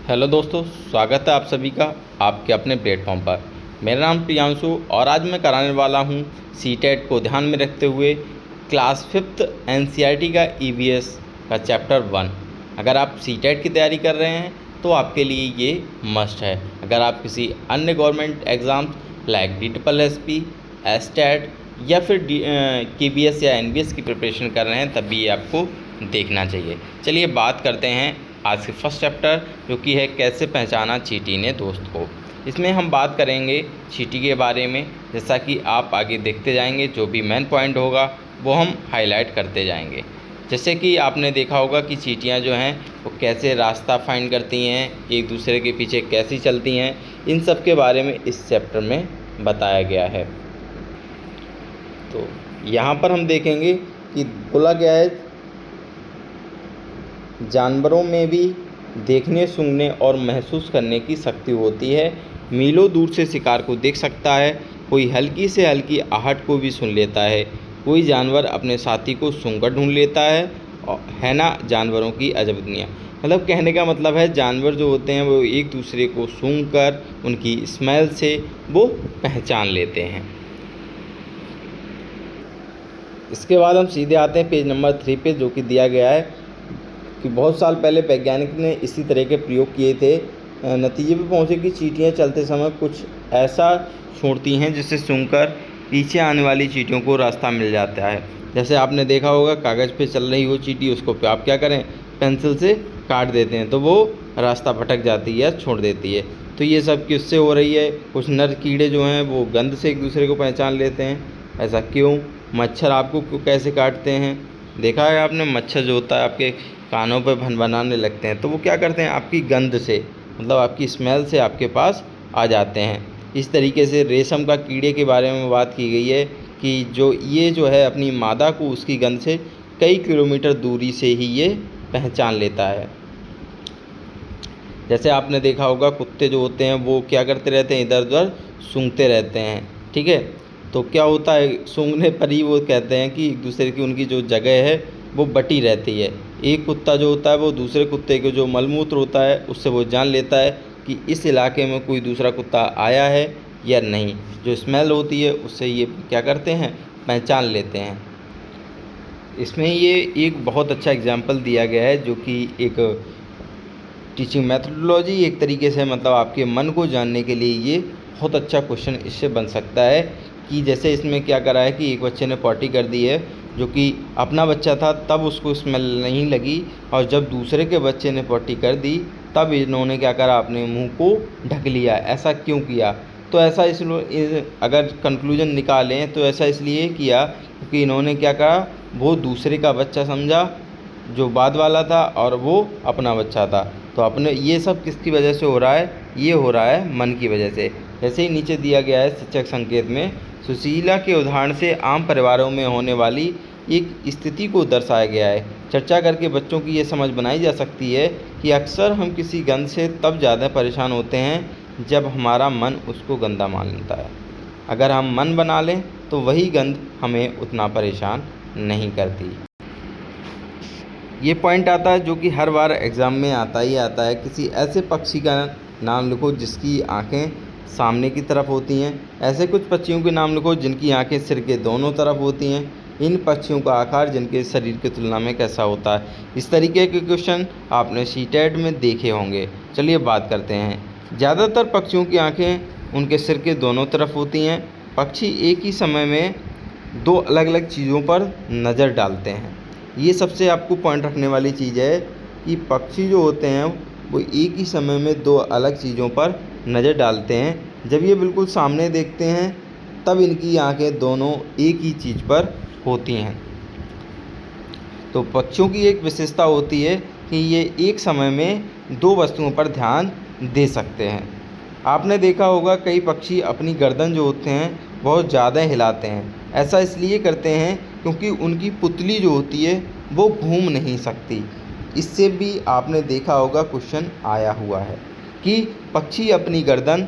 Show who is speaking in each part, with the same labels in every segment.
Speaker 1: Hello दोस्तों, स्वागत है आप सभी का आपके अपने प्लेटफॉर्म पर। मेरा नाम प्रियांशु और आज मैं कराने वाला हूं सीटेट को ध्यान में रखते हुए क्लास 5th एनसीईआरटी का ईवीएस का चैप्टर 1। अगर आप सीटेट की तैयारी कर रहे हैं तो आपके लिए ये मस्ट है। अगर आप किसी अन्य government exams like DSSP, estate या फिर KBS या NBS की प्रिपरेशन कर रहे हैं तब भी ये आपको देखना चाहिए। चलिए बात करते हैं आज के फर्स्ट चैप्टर, जो कि है कैसे पहचाना चींटी ने दोस्त को। इसमें हम बात करेंगे चींटी के बारे में। जैसा कि आप आगे देखते जाएंगे, जो भी मेन पॉइंट होगा वो हम हाईलाइट करते जाएंगे। जैसे कि आपने देखा होगा कि चींटियां जो हैं वो कैसे रास्ता फाइंड करती हैं, एक दूसरे के पीछे कैसी चलती हैं, इन सब के बारे में इस चैप्टर में बताया गया है। तो यहाँ पर हम देखेंगे कि बोला गया है जानवरों में भी देखने, सूंघने और महसूस करने की शक्ति होती है। मीलों दूर से शिकार को देख सकता है, कोई हल्की से हल्की आहट को भी सुन लेता है, कोई जानवर अपने साथी को सूंघकर ढूंढ लेता है ना। जानवरों की अजब दुनिया, मतलब कहने का मतलब है जानवर जो होते हैं वो एक दूसरे को सूंघकर उनकी स्मेल से वो पहचान लेते हैं। इसके बाद हम सीधे आते हैं पेज नंबर 3 पे, जो कि दिया गया है कि बहुत साल पहले वैज्ञानिक ने इसी तरह के प्रयोग किए थे। नतीजे पे पहुँचे कि चींटियाँ चलते समय कुछ ऐसा छोड़ती हैं जिससे सूंघकर पीछे आने वाली चींटियों को रास्ता मिल जाता है। जैसे आपने देखा होगा, कागज़ पे चल रही हो चींटी, उसको आप क्या करें, पेंसिल से काट देते हैं तो वो रास्ता भटक जाती है या छोड़ देती है। तो ये सब किससे हो रही है? कुछ नर कीड़े जो हैं वो गंध से एक दूसरे को पहचान लेते हैं। ऐसा क्यों? मच्छर आपको कैसे काटते हैं? देखा है आपने, मच्छर जो होता है आपके कानों पे भनभनाने लगते हैं तो वो क्या करते हैं, आपकी गंध से, मतलब आपकी स्मेल से आपके पास आ जाते हैं। इस तरीके से रेशम का कीड़े के बारे में बात की गई है कि जो है अपनी मादा को उसकी गंध से कई किलोमीटर दूरी से ही ये पहचान लेता है। जैसे आपने देखा होगा, कुत्ते जो होते हैं वो क्या करते रहते हैं, इधर उधर सूंघते रहते हैं। ठीक है, तो क्या होता है, सूंघने पर ही वो कहते हैं कि एक दूसरे की उनकी जो जगह है वो बटी रहती है। एक कुत्ता जो होता है वो दूसरे कुत्ते के जो मलमूत्र होता है उससे वो जान लेता है कि इस इलाके में कोई दूसरा कुत्ता आया है या नहीं। जो स्मेल होती है उससे ये क्या करते हैं, पहचान लेते हैं। इसमें ये एक बहुत अच्छा एग्जाम्पल दिया गया है, जो कि एक टीचिंग मैथडोलॉजी एक तरीके से, मतलब आपके मन को जानने के लिए ये बहुत अच्छा क्वेश्चन इससे बन सकता है। कि जैसे इसमें क्या करा है कि एक बच्चे ने पॉटी कर दी है, जो कि अपना बच्चा था तब उसको स्मेल नहीं लगी, और जब दूसरे के बच्चे ने पॉटी कर दी तब इन्होंने क्या करा, अपने मुंह को ढक लिया। ऐसा क्यों किया? तो ऐसा अगर कंक्लूजन निकालें तो ऐसा इसलिए किया क्योंकि इन्होंने क्या करा, वो दूसरे का बच्चा समझा जो बाद वाला था और वो अपना बच्चा था। तो अपने ये सब किसकी वजह से हो रहा है? ये हो रहा है मन की वजह से। जैसे ही नीचे दिया गया है शिक्षक संकेत में, सुशीला के उदाहरण से आम परिवारों में होने वाली एक स्थिति को दर्शाया गया है। चर्चा करके बच्चों की ये समझ बनाई जा सकती है कि अक्सर हम किसी गंध से तब ज़्यादा परेशान होते हैं जब हमारा मन उसको गंदा मान लेता है। अगर हम मन बना लें तो वही गंध हमें उतना परेशान नहीं करती। ये पॉइंट आता है जो कि हर बार एग्ज़ाम में आता ही आता है। किसी ऐसे पक्षी का नाम लिखो जिसकी आँखें सामने की तरफ होती हैं। ऐसे कुछ पक्षियों के नाम लिखो जिनकी आंखें सिर के दोनों तरफ होती हैं। इन पक्षियों का आकार जिनके शरीर की तुलना में कैसा होता है? इस तरीके के क्वेश्चन आपने सीटेट में देखे होंगे। चलिए बात करते हैं। ज़्यादातर पक्षियों की आंखें उनके सिर के दोनों तरफ होती हैं। पक्षी एक ही समय में दो अलग अलग चीज़ों पर नज़र डालते हैं। ये सबसे आपको पॉइंट रखने वाली चीज़ है कि पक्षी जो होते हैं वो एक ही समय में दो अलग चीज़ों पर नज़र डालते हैं। जब ये बिल्कुल सामने देखते हैं तब इनकी आंखें दोनों एक ही चीज़ पर होती हैं। तो पक्षियों की एक विशेषता होती है कि ये एक समय में दो वस्तुओं पर ध्यान दे सकते हैं। आपने देखा होगा कई पक्षी अपनी गर्दन जो होते हैं बहुत ज़्यादा हिलाते हैं। ऐसा इसलिए करते हैं क्योंकि उनकी पुतली जो होती है वो घूम नहीं सकती। इससे भी आपने देखा होगा क्वेश्चन आया हुआ है कि पक्षी अपनी गर्दन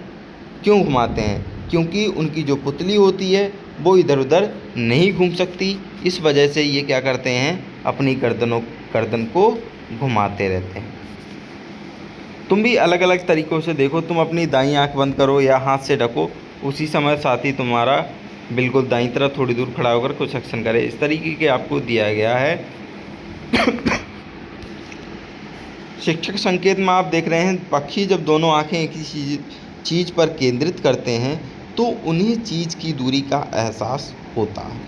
Speaker 1: क्यों घुमाते हैं, क्योंकि उनकी जो पुतली होती है वो इधर उधर नहीं घूम सकती। इस वजह से ये क्या करते हैं, अपनी गर्दन को घुमाते रहते हैं। तुम भी अलग अलग तरीक़ों से देखो। तुम अपनी दाईं आँख बंद करो या हाथ से ढको, उसी समय साथी तुम्हारा बिल्कुल दाईं तरफ थोड़ी दूर खड़ा होकर कुछ एक्शन करे। इस तरीके के आपको दिया गया है। शिक्षक संकेत में आप देख रहे हैं, पक्षी जब दोनों आँखें एक ही चीज़ पर केंद्रित करते हैं तो उन्हें चीज़ की दूरी का एहसास होता है,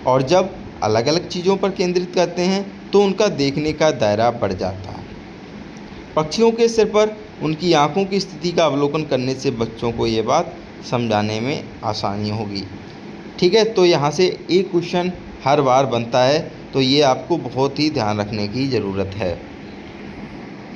Speaker 1: और जब अलग अलग चीज़ों पर केंद्रित करते हैं तो उनका देखने का दायरा बढ़ जाता है। पक्षियों के सिर पर उनकी आँखों की स्थिति का अवलोकन करने से बच्चों को ये बात समझाने में आसानी होगी। ठीक है, तो यहाँ से एक क्वेश्चन हर बार बनता है, तो ये आपको बहुत ही ध्यान रखने की ज़रूरत है।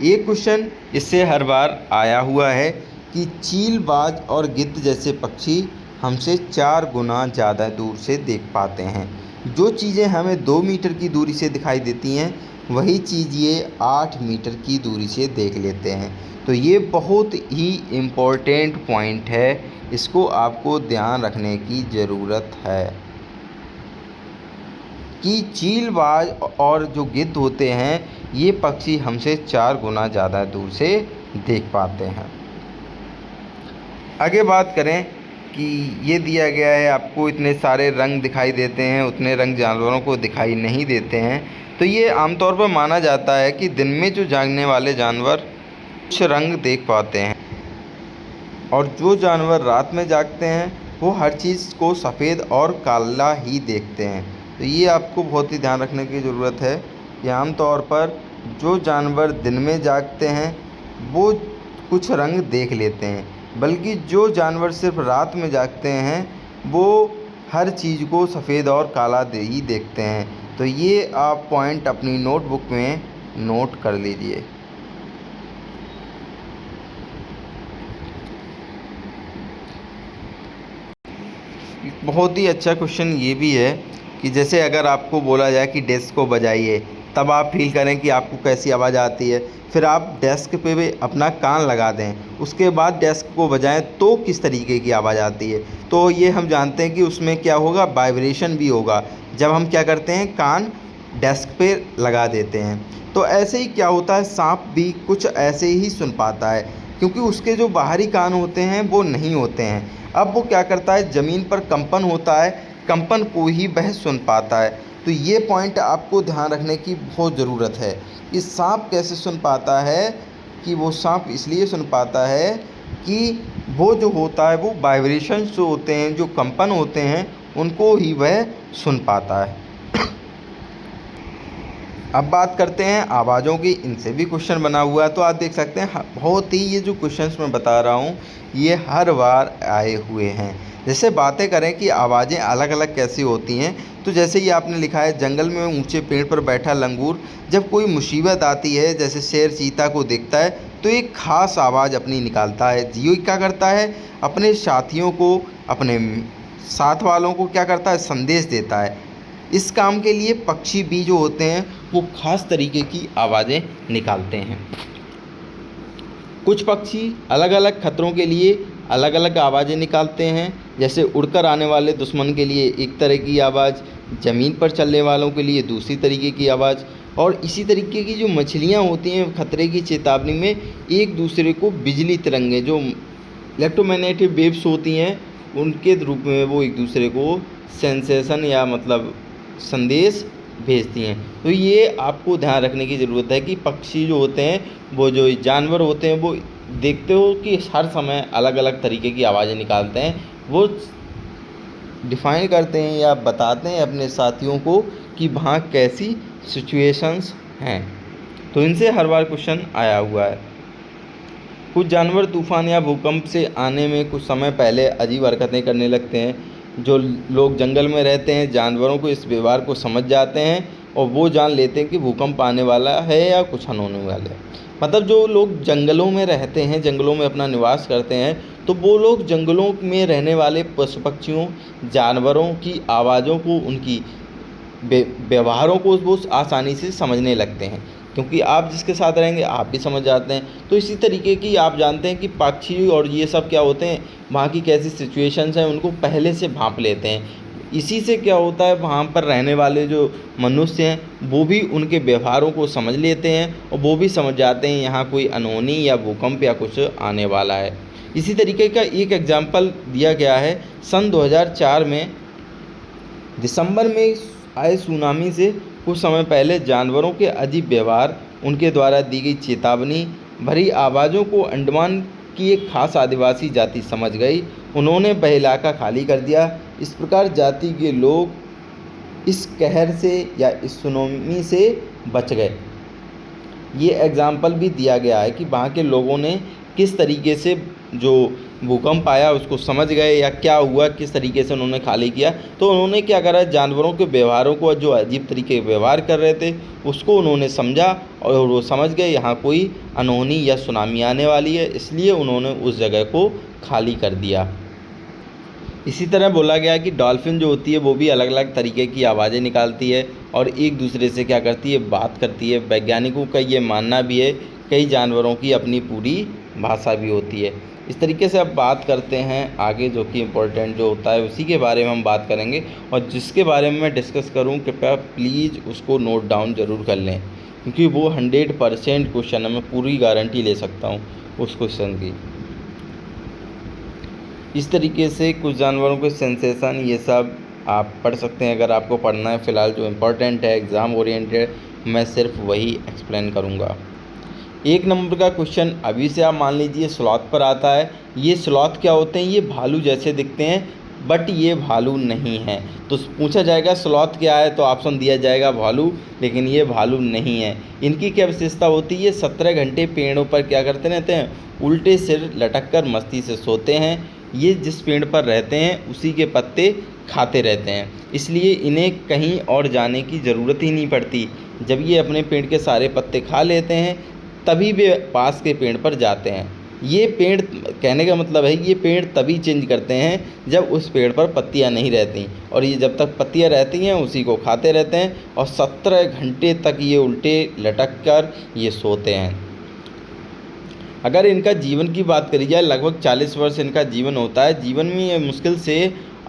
Speaker 1: एक क्वेश्चन इससे हर बार आया हुआ है कि चीलबाज और गिद्ध जैसे पक्षी हमसे 4 गुना ज़्यादा दूर से देख पाते हैं। जो चीज़ें हमें 2 मीटर की दूरी से दिखाई देती हैं, वही चीज़ ये 8 मीटर की दूरी से देख लेते हैं। तो ये बहुत ही इम्पोर्टेंट पॉइंट है, इसको आपको ध्यान रखने की ज़रूरत है कि चीलबाज और जो गिद्ध होते हैं, ये पक्षी हमसे 4 गुना ज़्यादा दूर से देख पाते हैं। आगे बात करें कि ये दिया गया है आपको, इतने सारे रंग दिखाई देते हैं, उतने रंग जानवरों को दिखाई नहीं देते हैं। तो ये आमतौर पर माना जाता है कि दिन में जो जागने वाले जानवर कुछ रंग देख पाते हैं, और जो जानवर रात में जागते हैं वो हर चीज़ को सफ़ेद और काला ही देखते हैं। तो ये आपको बहुत ही ध्यान रखने की ज़रूरत है कि आमतौर पर जो जानवर दिन में जागते हैं वो कुछ रंग देख लेते हैं, बल्कि जो जानवर सिर्फ रात में जागते हैं वो हर चीज़ को सफ़ेद और काला ही देखते हैं। तो ये आप पॉइंट अपनी नोटबुक में नोट कर लीजिए। बहुत ही अच्छा क्वेश्चन ये भी है कि जैसे अगर आपको बोला जाए कि डेस्क को बजाइए, तब आप फील करें कि आपको कैसी आवाज़ आती है। फिर आप डेस्क पे भी अपना कान लगा दें, उसके बाद डेस्क को बजाएं तो किस तरीके की आवाज़ आती है। तो ये हम जानते हैं कि उसमें क्या होगा, वाइब्रेशन भी होगा जब हम क्या करते हैं, कान डेस्क पे लगा देते हैं। तो ऐसे ही क्या होता है, सांप भी कुछ ऐसे ही सुन पाता है, क्योंकि उसके जो बाहरी कान होते हैं वो नहीं होते हैं। अब वो क्या करता है, ज़मीन पर कंपन होता है, कंपन को ही वह सुन पाता है। तो ये पॉइंट आपको ध्यान रखने की बहुत ज़रूरत है कि सांप कैसे सुन पाता है, कि वो सांप इसलिए सुन पाता है कि वो जो होता है वो वाइब्रेशंस जो होते हैं, जो कंपन होते हैं, उनको ही वह सुन पाता है। अब बात करते हैं आवाज़ों की, इनसे भी क्वेश्चन बना हुआ है। तो आप देख सकते हैं बहुत ही ये जो क्वेश्चंस मैं बता रहा हूँ ये हर बार आए हुए हैं। जैसे बातें करें कि आवाज़ें अलग अलग कैसी होती हैं, तो जैसे ये आपने लिखा है, जंगल में ऊंचे पेड़ पर बैठा लंगूर जब कोई मुसीबत आती है, जैसे शेर चीता को देखता है, तो एक ख़ास आवाज़ अपनी निकालता है। जियो क्या करता है, अपने साथियों को, अपने साथ वालों को क्या करता है, संदेश देता है। इस काम के लिए पक्षी भी जो होते हैं वो ख़ास तरीके की आवाज़ें निकालते हैं। कुछ पक्षी अलग अलग खतरों के लिए अलग अलग आवाज़ें निकालते हैं। जैसे उड़कर आने वाले दुश्मन के लिए एक तरह की आवाज़, ज़मीन पर चलने वालों के लिए दूसरी तरीके की आवाज़, और इसी तरीके की जो मछलियाँ होती हैं खतरे की चेतावनी में एक दूसरे को बिजली तरंगें, जो इलेक्ट्रोमैग्नेटिक वेव्स होती हैं, उनके रूप में वो एक दूसरे को सेंसेशन या मतलब संदेश भेजती हैं। तो ये आपको ध्यान रखने की ज़रूरत है कि पक्षी जो होते हैं, वो जो जानवर होते हैं, वो देखते हो कि हर समय अलग अलग तरीके की आवाज़ें निकालते हैं। वो डिफ़ाइन करते हैं या बताते हैं अपने साथियों को कि वहाँ कैसी सिचुएशंस हैं। तो इनसे हर बार क्वेश्चन आया हुआ है। कुछ जानवर तूफ़ान या भूकंप से आने में कुछ समय पहले अजीब हरकतें करने लगते हैं। जो लोग जंगल में रहते हैं, जानवरों को इस व्यवहार को समझ जाते हैं और वो जान लेते हैं कि भूकंप आने वाला है या कुछ होने वाला है। मतलब जो लोग जंगलों में रहते हैं, जंगलों में अपना निवास करते हैं, तो वो लोग जंगलों में रहने वाले पशु पक्षियों, जानवरों की आवाज़ों को, उनकी व्यवहारों को वो आसानी से समझने लगते हैं, क्योंकि आप जिसके साथ रहेंगे आप भी समझ जाते हैं। तो इसी तरीके की आप जानते हैं कि पक्षी और ये सब क्या होते हैं, वहाँ की कैसी सिचुएशंस हैं, उनको पहले से भांप लेते हैं। इसी से क्या होता है, वहाँ पर रहने वाले जो मनुष्य हैं वो भी उनके व्यवहारों को समझ लेते हैं और वो भी समझ जाते हैं यहाँ कोई अनहोनी या भूकंप या कुछ आने वाला है। इसी तरीके का एक एग्जाम्पल दिया गया है सन 2004 में दिसंबर में आए सुनामी से कुछ समय पहले जानवरों के अजीब व्यवहार, उनके द्वारा दी गई चेतावनी भरी आवाज़ों को अंडमान की एक खास आदिवासी जाति समझ गई। उन्होंने वह इलाका खाली कर दिया। इस प्रकार जाति के लोग इस कहर से या इस सुनामी से बच गए। ये एग्जाम्पल भी दिया गया है कि वहाँ के लोगों ने किस तरीके से जो भूकंप आया उसको समझ गए या क्या हुआ, किस तरीके से उन्होंने खाली किया। तो उन्होंने क्या करा, जानवरों के व्यवहारों को, जो अजीब तरीके के व्यवहार कर रहे थे उसको उन्होंने समझा और वो समझ गए यहाँ कोई अनहोनी या सुनामी आने वाली है, इसलिए उन्होंने उस जगह को खाली कर दिया। इसी तरह बोला गया कि डॉल्फिन जो होती है वो भी अलग अलग तरीके की आवाज़ें निकालती है और एक दूसरे से क्या करती है, बात करती है। वैज्ञानिकों का ये मानना भी है कई जानवरों की अपनी पूरी भाषा भी होती है। इस तरीके से अब बात करते हैं आगे, जो कि इम्पोर्टेंट जो होता है उसी के बारे में हम बात करेंगे। और जिसके बारे में मैं डिस्कस करूं कृपया प्लीज़ उसको नोट डाउन ज़रूर कर लें, क्योंकि वो 100% क्वेश्चन है, मैं पूरी गारंटी ले सकता हूं उस क्वेश्चन की। इस तरीके से कुछ जानवरों के सेंसेशन ये सब आप पढ़ सकते हैं अगर आपको पढ़ना है। फ़िलहाल जो इम्पोर्टेंट है एग्ज़ाम ओरिएंटेड मैं सिर्फ वही एक्सप्लेन करूँगा। 1 नंबर का क्वेश्चन अभी से आप मान लीजिए स्लॉथ पर आता है। ये स्लॉथ क्या होते हैं, ये भालू जैसे दिखते हैं बट ये भालू नहीं है। तो पूछा जाएगा स्लॉथ क्या है, तो ऑप्शन दिया जाएगा भालू, लेकिन ये भालू नहीं है। इनकी क्या विशेषता होती है, ये 17 घंटे पेड़ों पर क्या करते रहते हैं, उल्टे सिर लटक कर मस्ती से सोते हैं। ये जिस पेड़ पर रहते हैं उसी के पत्ते खाते रहते हैं, इसलिए इन्हें कहीं और जाने की ज़रूरत ही नहीं पड़ती। जब ये अपने पेड़ के सारे पत्ते खा लेते हैं तभी वे पास के पेड़ पर जाते हैं। ये पेड़, कहने का मतलब है ये पेड़ तभी चेंज करते हैं जब उस पेड़ पर पत्तियां नहीं रहती, और ये जब तक पत्तियां रहती हैं उसी को खाते रहते हैं और 17 घंटे तक ये उल्टे लटक कर ये सोते हैं। अगर इनका जीवन की बात करी जाए, लगभग 40 वर्ष इनका जीवन होता है। जीवन में ये मुश्किल से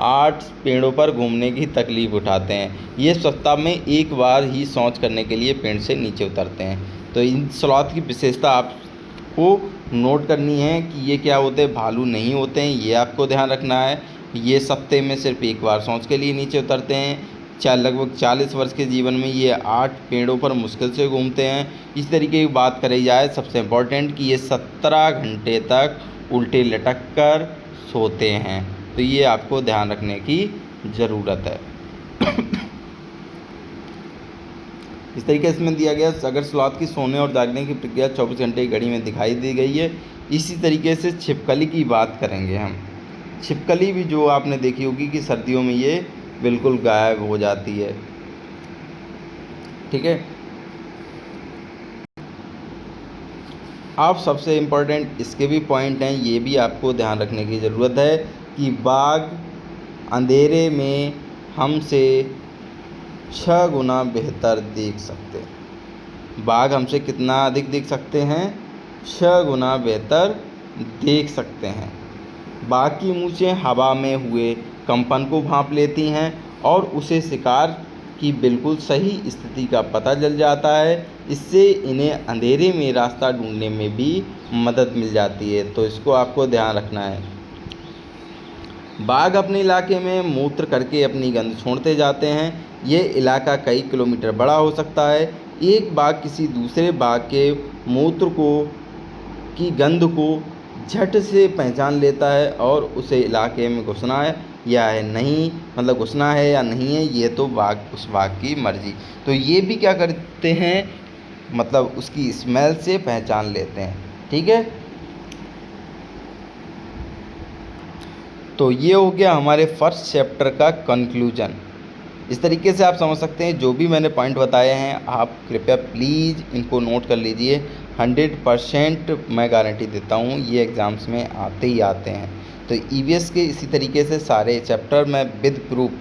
Speaker 1: 8 पेड़ों पर घूमने की तकलीफ़ उठाते हैं। ये सप्ताह में 1 बार ही शौच करने के लिए पेड़ से नीचे उतरते हैं। तो इन स्लॉथ की विशेषता आपको नोट करनी है कि ये क्या होते हैं, भालू नहीं होते हैं, ये आपको ध्यान रखना है। ये सप्ते में सिर्फ 1 बार शौच के लिए नीचे उतरते हैं। लगभग 40 वर्ष के जीवन में ये 8 पेड़ों पर मुश्किल से घूमते हैं। इस तरीके की बात करी जाए, सबसे इम्पोर्टेंट कि ये 17 घंटे तक उल्टे लटक कर सोते हैं। तो ये आपको ध्यान रखने की ज़रूरत है। इस तरीके से दिया गया, अगर स्लॉथ की सोने और जागने की प्रक्रिया 24 घंटे की घड़ी में दिखाई दी गई है। इसी तरीके से छिपकली की बात करेंगे हम। छिपकली भी जो आपने देखी होगी कि सर्दियों में ये बिल्कुल गायब हो जाती है। ठीक है, आप सबसे इम्पोर्टेंट इसके भी पॉइंट हैं, ये भी आपको ध्यान रखने की ज़रूरत है कि बाघ अंधेरे में हमसे 6 गुना बेहतर देख सकते हैं। बाघ हमसे कितना अधिक देख सकते हैं, 6 गुना बेहतर देख सकते हैं। बाघ की मूंछें हवा में हुए कंपन को भांप लेती हैं और उसे शिकार की बिल्कुल सही स्थिति का पता चल जाता है। इससे इन्हें अंधेरे में रास्ता ढूंढने में भी मदद मिल जाती है। तो इसको आपको ध्यान रखना है। बाघ अपने इलाके में मूत्र करके अपनी गंध छोड़ते जाते हैं। ये इलाका कई किलोमीटर बड़ा हो सकता है। एक बाघ किसी दूसरे बाघ के मूत्र की गंध को झट से पहचान लेता है और उसे इलाके में घुसना है या नहीं, मतलब घुसना है या नहीं है, ये तो उस बाघ की मर्जी। तो ये भी क्या करते हैं, मतलब उसकी स्मेल से पहचान लेते हैं। ठीक है, तो ये हो गया हमारे फर्स्ट चैप्टर का कंक्लूजन। इस तरीके से आप समझ सकते हैं, जो भी मैंने पॉइंट बताए हैं आप कृपया प्लीज़ इनको नोट कर लीजिए। 100% मैं गारंटी देता हूँ ये एग्ज़ाम्स में आते ही आते हैं। तो ईवीएस के इसी तरीके से सारे चैप्टर मैं विद प्रूफ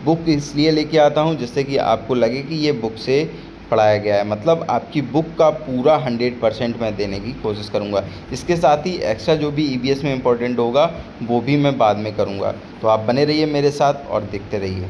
Speaker 1: बुक इसलिए लेके आता हूँ जिससे कि आपको लगे कि ये बुक से पढ़ाया गया है। मतलब आपकी बुक का पूरा 100% मैं देने की कोशिश करूँगा। इसके साथ ही एक्स्ट्रा जो भी ईवीएस में इम्पोर्टेंट होगा वो भी मैं बाद में करूँगा। तो आप बने रहिए मेरे साथ और देखते रहिए।